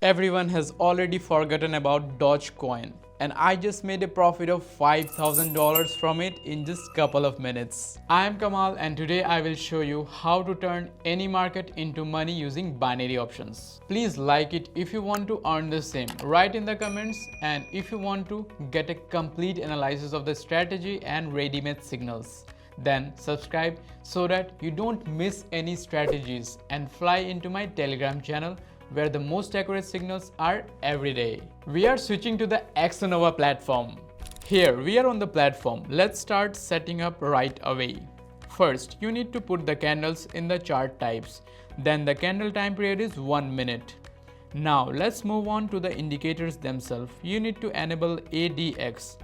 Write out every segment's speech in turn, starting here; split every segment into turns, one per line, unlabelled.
Everyone has already forgotten about Dogecoin, and I just made a profit of $5,000 from it in just couple of minutes. I am Kamal, and today I will show you how to turn any market into money using binary options. Please like it if you want to earn the same. Write in the comments, and if you want to get a complete analysis of the strategy and ready-made signals, then subscribe so that you don't miss any strategies and fly into my Telegram channel where the most accurate signals are every day. We are switching to the Exnova platform. Here we are on the platform. Let's start setting up right away. First, you need to put the candles in the chart types. Then the candle time period is 1 minute. Now let's move on to the indicators themselves. You need to enable ADX.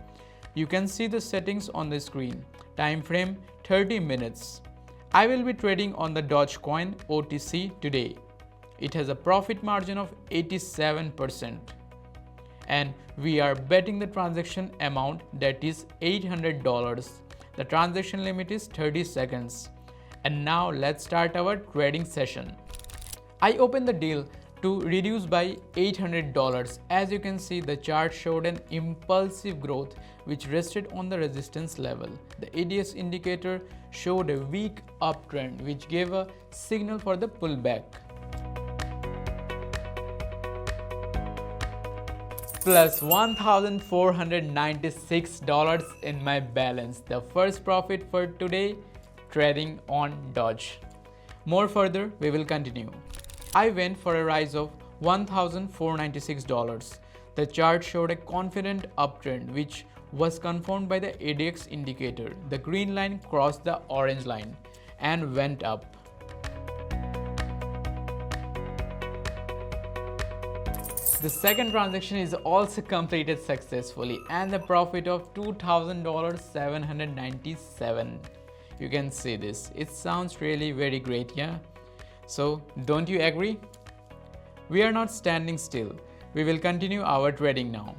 You can see the settings on the screen. Time frame 30 minutes. I will be trading on the Dogecoin OTC today. It has a profit margin of 87%. And we are betting the transaction amount, that is $800. The transaction limit is 30 seconds. And now let's start our trading session. I opened the deal to reduce by $800. As you can see, the chart showed an impulsive growth which rested on the resistance level. The ADX indicator showed a weak uptrend which gave a signal for the pullback. Plus $1,496 in my balance. The first profit for today trading on Doge. More further, we will continue. I went for a rise of $1,496. The chart showed a confident uptrend which was confirmed by the ADX indicator. The green line crossed the orange line and went up. The second transaction is also completed successfully and the profit of $2,797. You can see this. It sounds really very great, yeah? So don't you agree? We are not standing still. We will continue our trading now.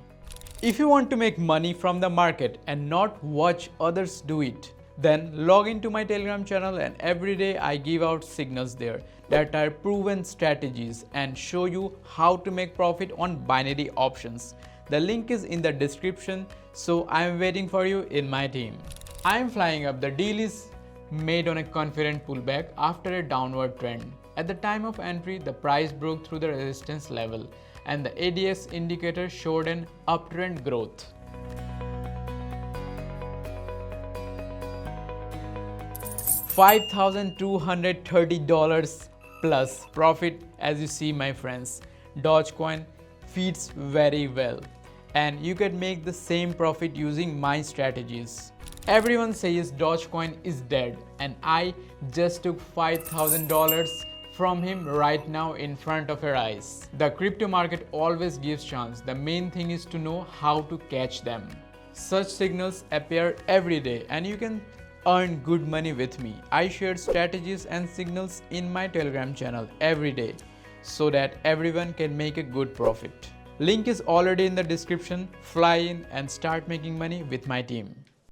If you want to make money from the market and not watch others do it, then log into my Telegram channel, and every day I give out signals there that are proven strategies and show you how to make profit on binary options. The link is in the description, so I am waiting for you in my team. I am flying up. The deal is made on a confident pullback after a downward trend. At the time of entry, the price broke through the resistance level and the ADX indicator showed an uptrend growth. $5,230 plus profit. As you see, my friends, Dogecoin feeds very well and you can make the same profit using my strategies. Everyone says Dogecoin is dead, and I just took $5,000 from him right now in front of your eyes. The crypto market always gives chance. The main thing is to know how to catch them. Such signals appear every day and you can earn good money with me. I share strategies and signals in my Telegram channel every day so that everyone can make a good profit. Link is already in the description. Fly in and start making money with my team.